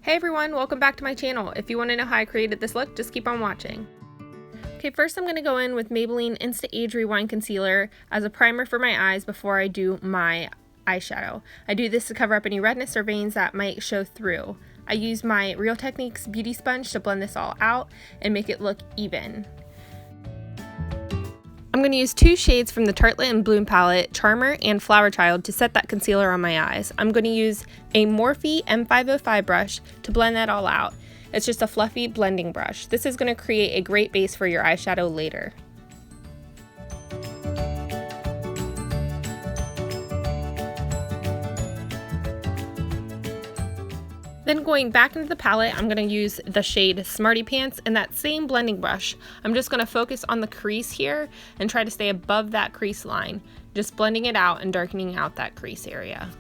Hey everyone, welcome back to my channel. If you want to know how I created this look, just keep on watching. Okay, first I'm going to go in with Maybelline Insta Age Rewind Concealer as a primer for my eyes before I do my eyeshadow. I do this to cover up any redness or veins that might show through. I use my Real Techniques beauty sponge to blend this all out and make it look even. I'm going to use two shades from the Tartelette and Bloom palette, Charmer and Flower Child, to set that concealer on my eyes. I'm going to use a Morphe M505 brush to blend that all out. It's just a fluffy blending brush. This is going to create a great base for your eyeshadow later. Then going back into the palette, I'm going to use the shade Smarty Pants and that same blending brush. I'm just going to focus on the crease here and try to stay above that crease line, just blending it out and darkening out that crease area.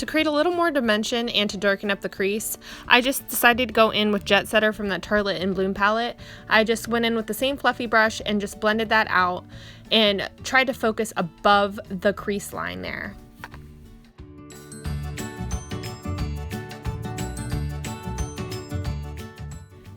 To create a little more dimension and to darken up the crease, I just decided to go in with Jet Setter from that Tartelette and Bloom palette. I just went in with the same fluffy brush and just blended that out and tried to focus above the crease line there.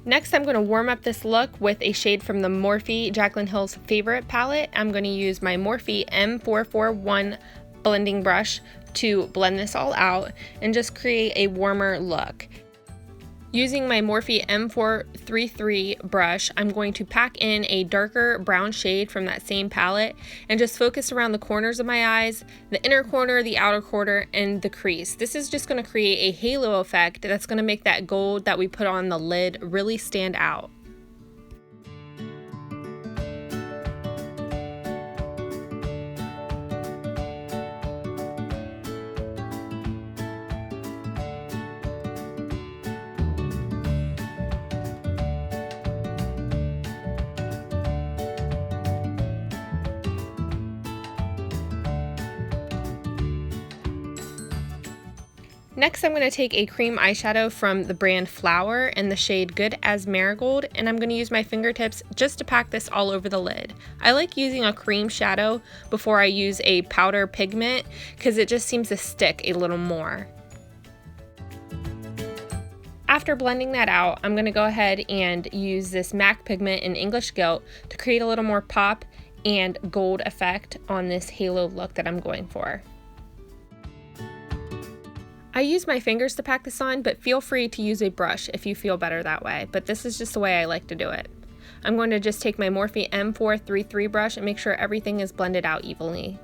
Next, I'm going to warm up this look with a shade from the Morphe Jaclyn Hill's Favorite palette. I'm going to use my Morphe M441 blending brush to blend this all out and just create a warmer look. Using my Morphe M433 brush, I'm going to pack in a darker brown shade from that same palette and just focus around the corners of my eyes, the inner corner, the outer corner, and the crease. This is just going to create a halo effect that's going to make that gold that we put on the lid really stand out. Next, I'm going to take a cream eyeshadow from the brand Flower in the shade Good as Marigold, and I'm going to use my fingertips just to pack this all over the lid. I like using a cream shadow before I use a powder pigment because it just seems to stick a little more. After blending that out, I'm going to go ahead and use this MAC pigment in English Gilt to create a little more pop and gold effect on this halo look that I'm going for. I use my fingers to pack this on, but feel free to use a brush if you feel better that way, but this is just the way I like to do it. I'm going to just take my Morphe M433 brush and make sure everything is blended out evenly.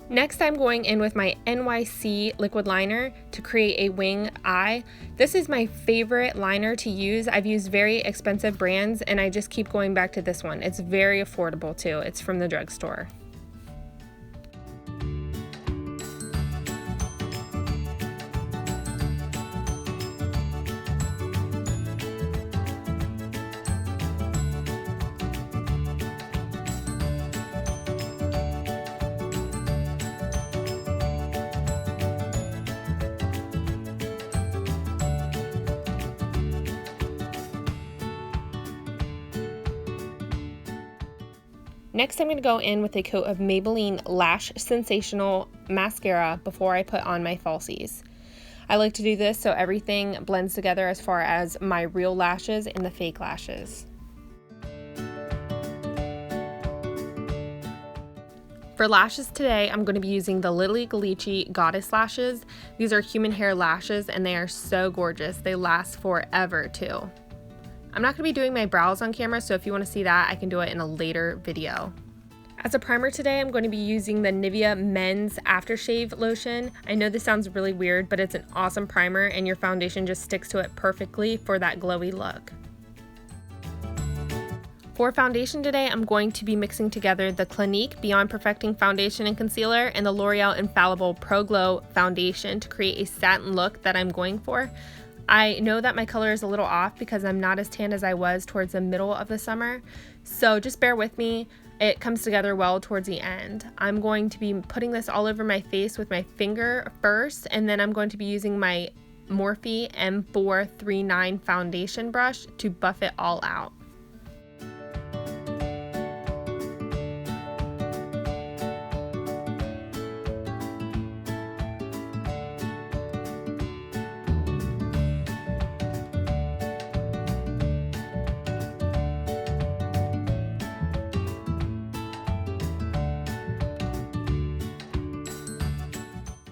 Next, I'm going in with my NYC liquid liner to create a wing eye. This is my favorite liner to use. I've used very expensive brands and I just keep going back to this one. It's very affordable too. It's from the drugstore. Next, I'm going to go in with a coat of Maybelline Lash Sensational Mascara before I put on my falsies. I like to do this so everything blends together as far as my real lashes and the fake lashes. For lashes today, I'm going to be using the Lily Ghalichi Goddess Lashes. These are human hair lashes and they are so gorgeous. They last forever too. I'm not going to be doing my brows on camera, so if you want to see that, I can do it in a later video. As a primer today, I'm going to be using the Nivea Men's Aftershave Lotion. I know this sounds really weird, but it's an awesome primer and your foundation just sticks to it perfectly for that glowy look. For foundation today, I'm going to be mixing together the Clinique Beyond Perfecting Foundation and Concealer and the L'Oreal Infallible Pro Glow Foundation to create a satin look that I'm going for. I know that my color is a little off because I'm not as tan as I was towards the middle of the summer, so just bear with me. It comes together well towards the end. I'm going to be putting this all over my face with my finger first, and then I'm going to be using my Morphe M439 foundation brush to buff it all out.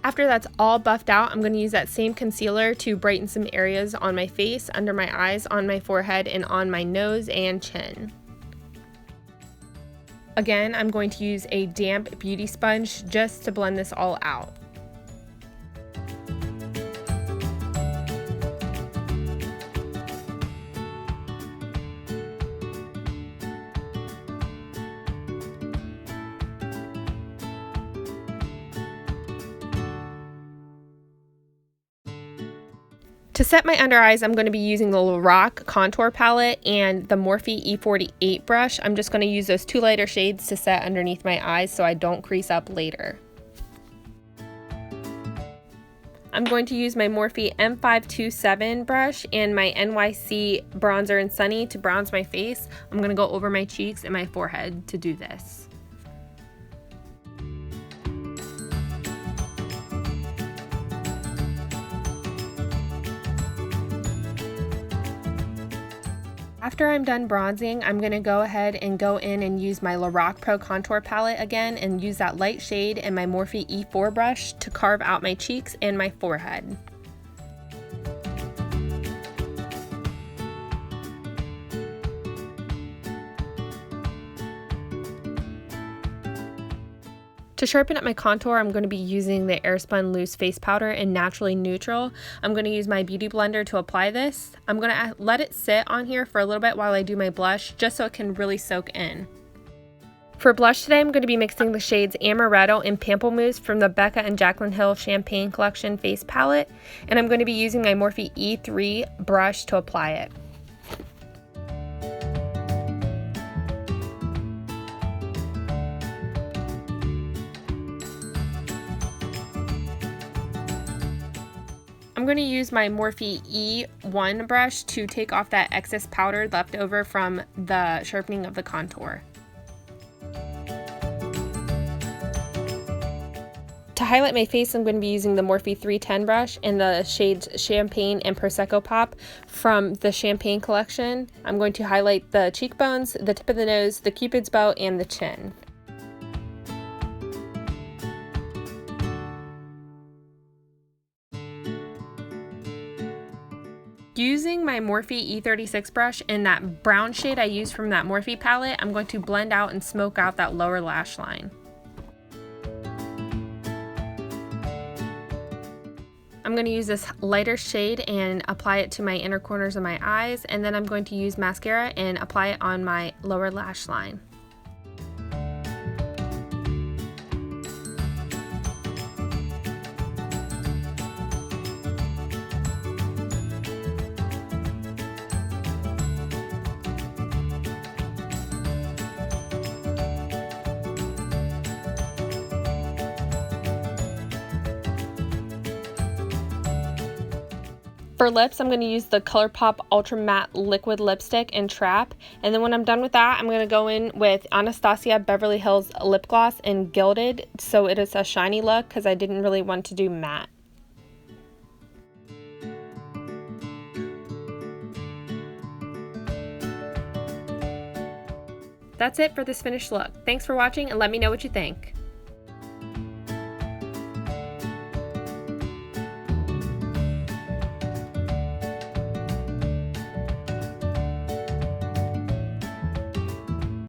After that's all buffed out, I'm going to use that same concealer to brighten some areas on my face, under my eyes, on my forehead, and on my nose and chin. Again, I'm going to use a damp beauty sponge just to blend this all out. To set my under eyes, I'm going to be using the Lorac contour palette and the Morphe E48 brush. I'm just going to use those two lighter shades to set underneath my eyes so I don't crease up later. I'm going to use my Morphe M527 brush and my NYC Bronzer and Sunny to bronze my face. I'm going to go over my cheeks and my forehead to do this. After I'm done bronzing, I'm going to go ahead and go in and use my Lorac Pro Contour Palette again and use that light shade and my Morphe E4 brush to carve out my cheeks and my forehead. To sharpen up my contour, I'm going to be using the Airspun Loose Face Powder in Naturally Neutral. I'm going to use my Beauty Blender to apply this. I'm going to let it sit on here for a little bit while I do my blush, just so it can really soak in. For blush today, I'm going to be mixing the shades Amaretto and Pamplemousse from the Becca and Jaclyn Hill Champagne Collection Face Palette, and I'm going to be using my Morphe E3 brush to apply it. I'm going to use my Morphe E1 brush to take off that excess powder left over from the sharpening of the contour. To highlight my face, I'm going to be using the Morphe 310 brush and the shades Champagne and Prosecco Pop from the Champagne collection. I'm going to highlight the cheekbones, the tip of the nose, the Cupid's bow, and the chin. Using my Morphe E36 brush and that brown shade I used from that Morphe palette, I'm going to blend out and smoke out that lower lash line. I'm going to use this lighter shade and apply it to my inner corners of my eyes, and then I'm going to use mascara and apply it on my lower lash line. For lips, I'm going to use the ColourPop Ultra Matte Liquid Lipstick in Trap. And then when I'm done with that, I'm going to go in with Anastasia Beverly Hills Lip Gloss in Gilded, so it is a shiny look because I didn't really want to do matte. That's it for this finished look. Thanks for watching and let me know what you think.